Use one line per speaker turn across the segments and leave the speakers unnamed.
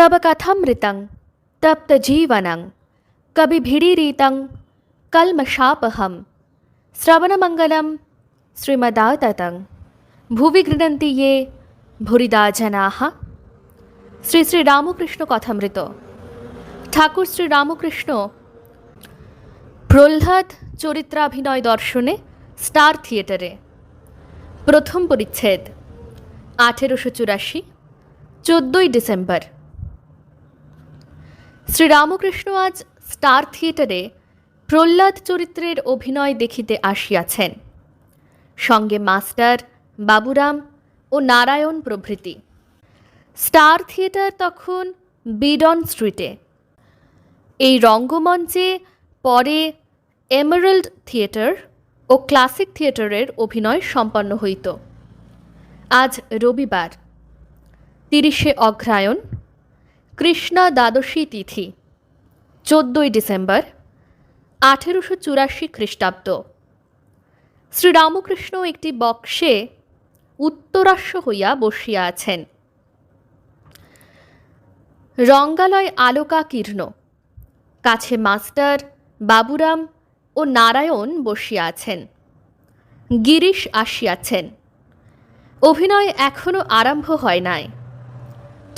तब कथमृतं तप्तजीवनं कविभिरीरितं कल्मषापहं श्रवणमङ्गलं श्रीमदाततं भुवि गृह्णन्ति ये भूरिदा जनाः। শ্রী শ্রী রামকৃষ্ণ কথামৃত। ঠাকুর শ্রী রামকৃষ্ণ প্রহ্লাদ চরিত্রাভিনয় দর্শনে স্টার থিয়েটারে। প্রথম পরিচ্ছেদ 1884, 14 ডিসেম্বর। শ্রীরামকৃষ্ণ আজ স্টার থিয়েটারে প্রহ্লাদ চরিত্রের অভিনয় দেখিতে আসিয়াছেন, সঙ্গে মাস্টার, বাবুরাম ও নারায়ণ প্রভৃতি। স্টার থিয়েটার তখন বিডন স্ট্রিটে। এই রঙ্গমঞ্চে পরে এমারাল্ড থিয়েটার ও ক্লাসিক থিয়েটারের অভিনয় সম্পন্ন হইত। আজ রবিবার 30শে অগ্রহায়ণ, কৃষ্ণা দ্বাদশী তিথি, 14 ডিসেম্বর 1884 খ্রিস্টাব্দ। শ্রীরামকৃষ্ণ একটি বক্সে উত্তরাস্য হইয়া বসিয়া আছেন। রঙ্গালয় আলোকাকীর্ণ। কাছে মাস্টার, বাবুরাম ও নারায়ণ বসিয়া আছেন। গিরিশ আসিয়াছেন। অভিনয় এখনো আরম্ভ হয় নাই।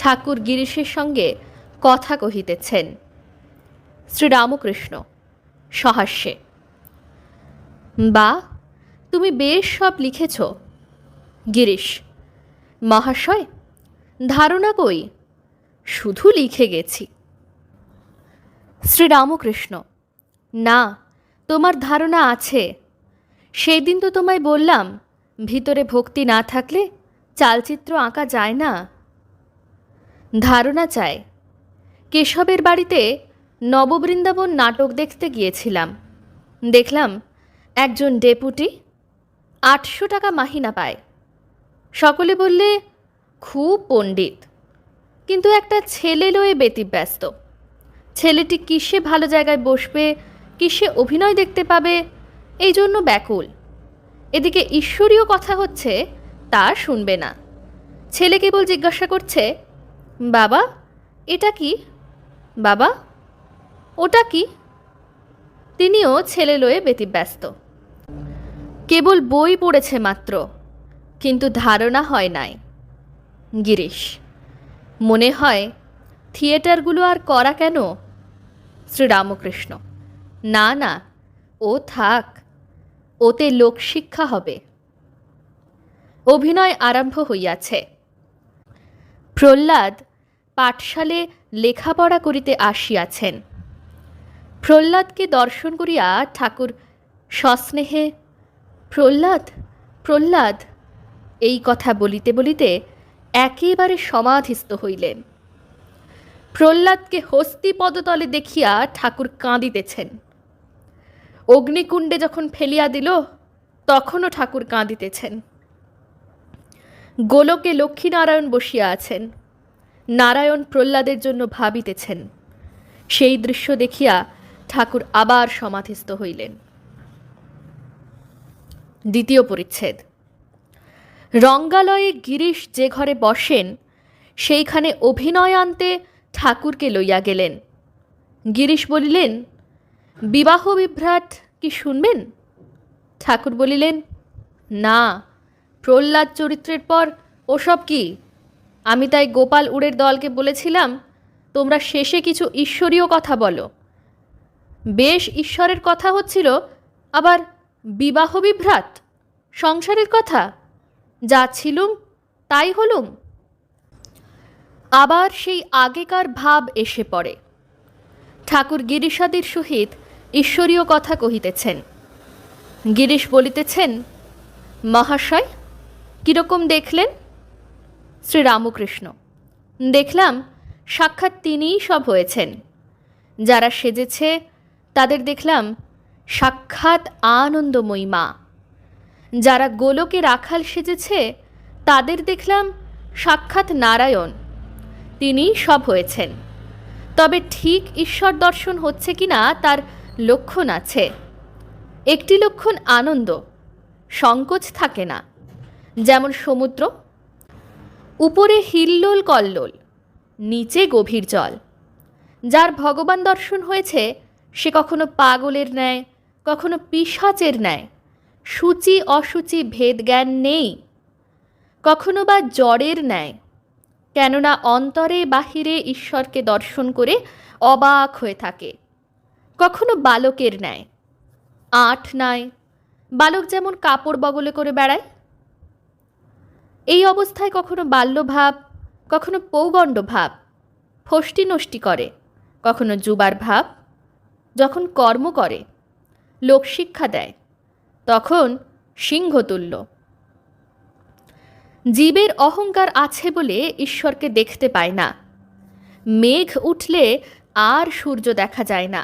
ঠাকুর গিরিশের সঙ্গে কথা কহিতেছেন। শ্রীরামকৃষ্ণ সহাস্যে, বা তুমি বেশ সব লিখেছ। গিরিশ, মহাশয় ধারণা কই, শুধু লিখে গেছি। শ্রীরামকৃষ্ণ, না, তোমার ধারণা আছে। সেই দিন তো তোমায় বললাম, ভিতরে ভক্তি না থাকলে চালচিত্র আঁকা যায় না। ধারণা চাই। কেশবের বাড়িতে নববৃন্দাবন নাটক দেখতে গিয়েছিলাম। দেখলাম একজন ডেপুটি 800 টাকা মাহিনা পায়। সকলে বললে খুব পণ্ডিত, কিন্তু একটা ছেলে লয়ে ব্যতিব্যস্ত। ছেলেটি কিসে ভালো জায়গায় বসবে, কিসে অভিনয় দেখতে পাবে, এই জন্য ব্যাকুল। এদিকে ঈশ্বরীয় কথা হচ্ছে, তা শুনবে না। ছেলে কেবল জিজ্ঞাসা করছে, বাবা এটা কি, বাবা ওটা কি। তিনিও ছেলে লয়ে ব্যতিব্যস্ত। কেবল বই পড়েছে মাত্র, কিন্তু ধারণা হয় নাই। গিরিশ, মনে হয় থিয়েটারগুলো আর করা কেন? শ্রীরামকৃষ্ণ, না না, ও থাক, ওতে লোকশিক্ষা হবে। অভিনয় আরম্ভ হইয়াছে। প্রহ্লাদ পাঠশালে লেখাপড়া করিতে আসিয়াছেন। প্রহ্লাদকে দর্শন করিয়া ঠাকুর সস্নেহে প্রহ্লাদ প্রহ্লাদ এই কথা বলিতে বলিতে একেবারে সমাধিস্থ হইলেন। প্রহ্লাদকে হস্তি পদতলে দেখিয়া ঠাকুর কাঁদিতেছেন। অগ্নিকুণ্ডে যখন ফেলিয়া দিল, তখনও ঠাকুর কাঁদিতেছেন। গোলকে লক্ষ্মীনারায়ণ বসিয়া আছেন। নারায়ণ প্রহ্লাদের জন্য ভাবিতেছেন। সেই দৃশ্য দেখিয়া ঠাকুর আবার সমাধিস্থ হইলেন। দ্বিতীয় পরিচ্ছেদ। রঙ্গালয়ে গিরিশ যে ঘরে বসেন, সেইখানে অভিনয় আনতে ঠাকুরকে লইয়া গেলেন। গিরিশ বলিলেন, বিবাহ বিভ্রাট কি শুনবেন? ঠাকুর বলিলেন, না, প্রহ্লাদ চরিত্রের পর ওসব কি। আমি তাই গোপাল উড়ের দলকে বলেছিলাম, তোমরা শেষে কিছু ঈশ্বরীয় কথা বলো। বেশ ঈশ্বরের কথা হচ্ছিল, আবার বিবাহ বিভ্রাট, সংসারের কথা। যা ছিলুম তাই হলুম। আবার সেই আগেকার ভাব এসে পড়ে। ঠাকুর গিরিশাদির সহিত ঈশ্বরীয় কথা কহিতেছেন। গিরিশ বলিতেছেন, মহাশয় কিরকম দেখলেন? শ্রীরামকৃষ্ণ, দেখলাম সাক্ষাৎ তিনিই সব হয়েছেন। যারা সেজেছে তাদের দেখলাম সাক্ষাৎ আনন্দময়ী মা। যারা গোলকে রাখাল সেজেছে তাদের দেখলাম সাক্ষাৎ নারায়ণ। তিনিই সব হয়েছেন। তবে ঠিক ঈশ্বর দর্শন হচ্ছে কিনা তার লক্ষণ আছে। একটি লক্ষণ আনন্দ, সংকোচ থাকে না। যেমন সমুদ্র, উপরে হিল্লোল কল্লোল, নিচে গভীর জল। যার ভগবান দর্শন হয়েছে সে কখনো পাগলের ন্যায়, কখনো পিশাচের ন্যায় সূচি অসুচি ভেদ জ্ঞান নেই, কখনো বা জড়ের ন্যায়, কেননা অন্তরে বাহিরে ঈশ্বরকে দর্শন করে অবাক হয়ে থাকে। কখনো বালকের ন্যায়, আট নাই, বালক যেমন কাপড় বগলে করে বেড়ায়। এই অবস্থায় কখনো বাল্যভাব, কখনো পৌগণ্ড ভাব ফষ্টি নষ্টি করে, কখনো যুবার ভাব। যখন কর্ম করে, লোকশিক্ষা দেয়, তখন সিংহতুল্য। জীবের অহংকার আছে বলে ঈশ্বরকে দেখতে পায় না। মেঘ উঠলে আর সূর্য দেখা যায় না,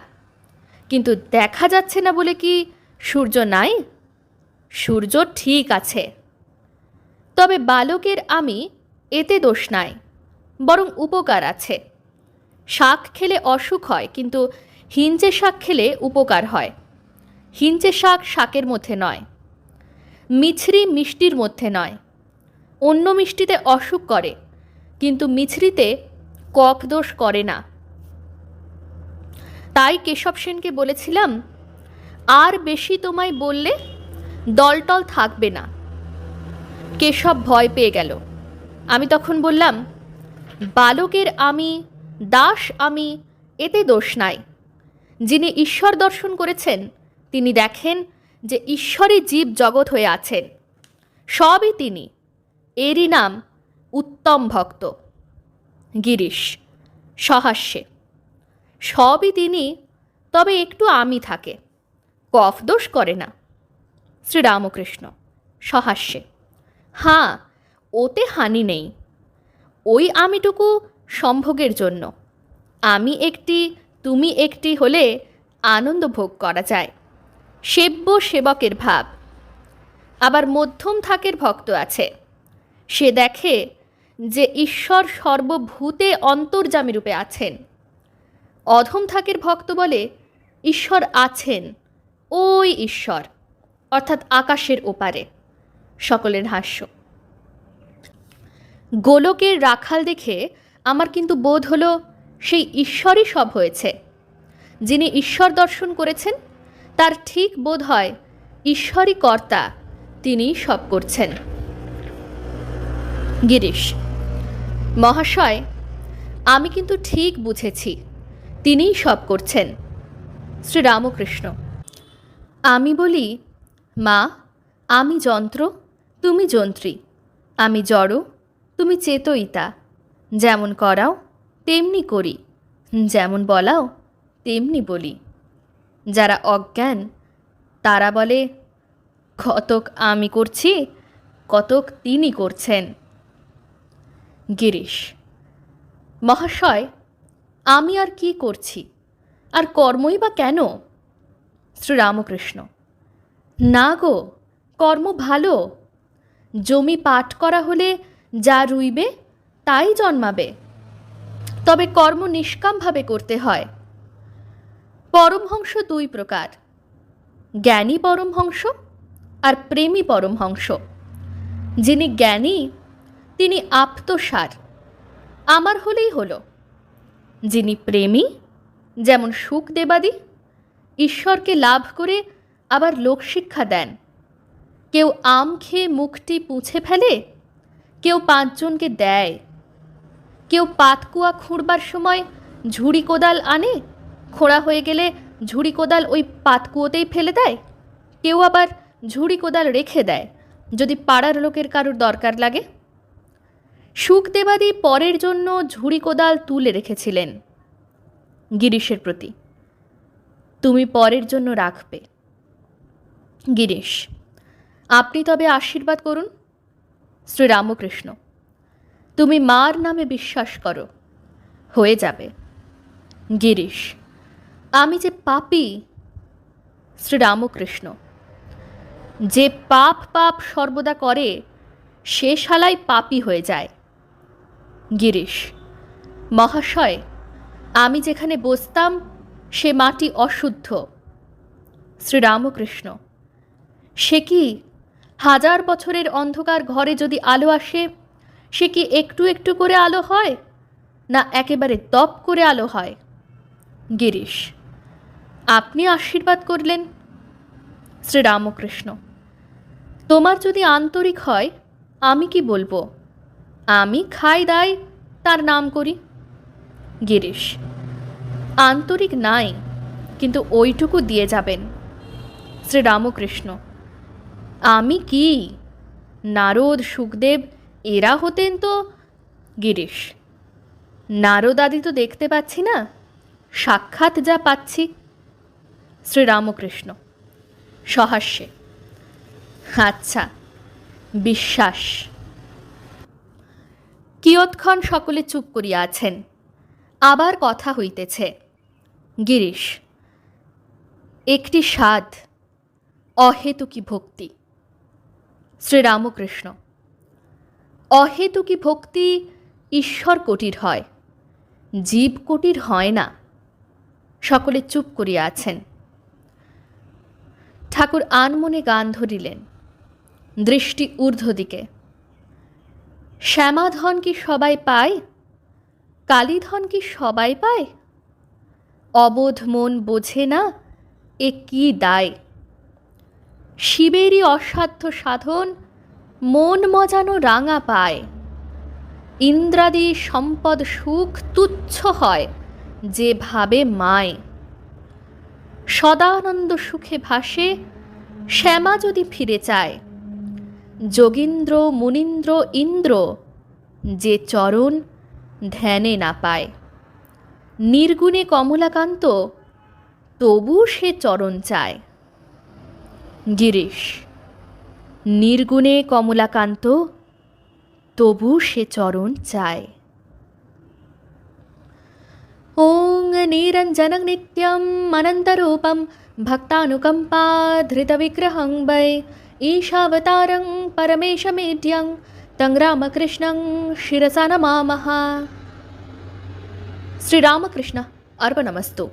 কিন্তু দেখা যাচ্ছে না বলে কি সূর্য নাই? সূর্য ঠিক আছে। তবে বালকের আমি এতে দোষ নাই, বরং উপকার আছে। শাক খেলে অসুখ হয়, কিন্তু হিঞ্চে শাক খেলে উপকার হয়। হিঞ্চে শাক শাকের মধ্যে নয়, মিছরি মিষ্টির মধ্যে নয়। অন্য মিষ্টিতে অসুখ করে, কিন্তু মিছরিতে কফ দোষ করে না। তাই কেশব সেনকে বলেছিলাম, আর বেশি তোমায় বললে দলটল থাকবে না। কেশব ভয় পেয়ে গেল। আমি তখন বললাম, বালকের আমি, দাস আমি, এতে দোষ নাই। যিনি ঈশ্বর দর্শন করেছেন তিনি দেখেন যে ঈশ্বরই জীব জগৎ হয়ে আছেন, সবই তিনি। এরই নাম উত্তম ভক্ত। গিরিশ সহাস্যে, সবই তিনি, তবে একটু আমি থাকে, কফ দোষ করে না। শ্রীরামকৃষ্ণ সহাস্যে, হাঁ, ওতে হানি নেই। ওই আমিটুকু সম্ভোগের জন্য। আমি একটি, তুমি একটি হলে আনন্দ ভোগ করা যায়, সেব্য সেবকের ভাব। আবার মধ্যম থাকের ভক্ত আছে, সে দেখে যে ঈশ্বর সর্বভূতে অন্তর্যামী রূপে আছেন। অধম থাকের ভক্ত বলে ঈশ্বর আছেন, ওই ঈশ্বর, অর্থাৎ আকাশের ওপারে। সকলের হাস্য। গোলকের রাখাল দেখে আমার কিন্তু বোধ হলো সেই ঈশ্বরই সব হয়েছে। যিনি ঈশ্বর দর্শন করেছেন তার ঠিক বোধ হয় ঈশ্বরই কর্তা, তিনিই সব করছেন। গিরিশ মহাশয়, আমি কিন্তু ঠিক বুঝেছি, তিনিই সব করছেন। শ্রীরামকৃষ্ণ, আমি বলি, মা, আমি যন্ত্র, তুমি যন্ত্রী। আমি জড়, তুমি চেতয়িতা। যেমন করাও তেমনি করি, যেমন বলাও তেমনি বলি। যারা অজ্ঞান তারা বলে কতক আমি করছি, কতক তিনি করছেন। গিরিশ মহাশয়, আমি আর কি করছি, আর কর্মই বা কেন? শ্রীরামকৃষ্ণ, না গো, কর্ম ভালো। জমি পাট করা হলে যা রুইবে তাই জন্মাবে, তবে কর্ম নিষ্কামভাবে করতে হয়। পরমহংস দুই প্রকার, জ্ঞানী পরমহংস আর প্রেমী পরমহংস। যিনি জ্ঞানী তিনি আপ্তসার, আমার হলেই হলো। যিনি প্রেমী, যেমন শুকদেবাদি, ঈশ্বরকে লাভ করে আবার লোকশিক্ষা দেন। কেউ আম খেয়ে মুখটি পুছে ফেলে, কেউ 5 জনকে দেয়। কেউ পাতকুয়া খুঁড়বার সময় ঝুড়ি কোদাল আনে, খোঁড়া হয়ে গেলে ঝুড়ি কোদাল ওই পাতকুয়োতেই ফেলে দেয়। কেউ আবার ঝুড়ি কোদাল রেখে দেয় যদি পাড়ার লোকের কারোর দরকার লাগে। শুকদেবাদি পরের জন্য ঝুড়ি কোদাল তুলে রেখেছিলেন। গিরিশের প্রতি, তুমি পরের জন্য রাখবে। গিরিশ, আপনি তবে আশীর্বাদ করুন। শ্রীরামকৃষ্ণ, তুমি মার নামে বিশ্বাস করো, হয়ে যাবে। গিরিশ, আমি যে পাপী। শ্রীরামকৃষ্ণ, যে পাপ পাপ সর্বদা করে সে শালাই পাপী হয়ে যায়। গিরিশ মহাশয়, আমি যেখানে বসতাম সে মাটি অশুদ্ধ। শ্রীরামকৃষ্ণ, সে কি 1000 বছরের অন্ধকার ঘরে যদি আলো আসে সে কি একটু একটু করে আলো হয়, না একেবারে তপ করে আলো হয়? গিরিশ: আপনি আশীর্বাদ করলেন। শ্রীরামকৃষ্ণ: তোমার যদি আন্তরিক হয়, আমি কি বলবো? আমি খাই দাই তার নাম করি। গিরিশ: আন্তরিক নাই, কিন্তু ওইটুকু দিয়ে যাবেন। শ্রীরামকৃষ্ণ: আমি কি? নারদ, সুখদেব এরা হতেন তো। গিরিশ: নারদ আদি তো দেখতে পাচ্ছি না, সাক্ষাৎ যা পাচ্ছি। শ্রীরামকৃষ্ণ সহাস্যে: আচ্ছা, বিশ্বাস। কিয়ৎক্ষণ সকলে চুপ করিয়া আছেন। আবার কথা হইতেছে। গিরিশ: একটি স্বাদ, অহেতুকি ভক্তি। শ্রীরামকৃষ্ণ: অহেতুকি ভক্তি ঈশ্বর কোটির হয়, জীব কোটির হয় না। সকলে চুপ করিয়া আছেন। ঠাকুর আনমনে গান ধরিলেন, দৃষ্টি ঊর্ধ্ব দিকে। শ্যামাধন কি সবাই পায়? কালীধন কি সবাই পায়? অবোধ মন বোঝে না এ কি দায়। শিবেরই অসাধ্য সাধন মন মজানো রাঙা পায়। ইন্দ্রাদি সম্পদ সুখ তুচ্ছ হয় যে ভাবে মায়। সদানন্দ সুখে ভাসে শ্যামা যদি ফিরে চায়। যোগীন্দ্র মুনীন্দ্র ইন্দ্র যে চরণ ধ্যানে না পায়। নির্গুণে কমলাকান্ত তবু সে চরণ চায়। গিরিশ: নির্গুণে কমলাকান্ত তবু সে চরণ চায়। ওং নিরঞ্জনং নিত্যম অনন্তরূপম ভক্তানুকম্পাধৃতবিগ্রহং বৈ ঈশাবতারং পরমেশমেঢ্যং তং রামকৃষ্ণং শিরসা নমামः। শ্রীরামকৃষ্ণ অর্পণমস্তু।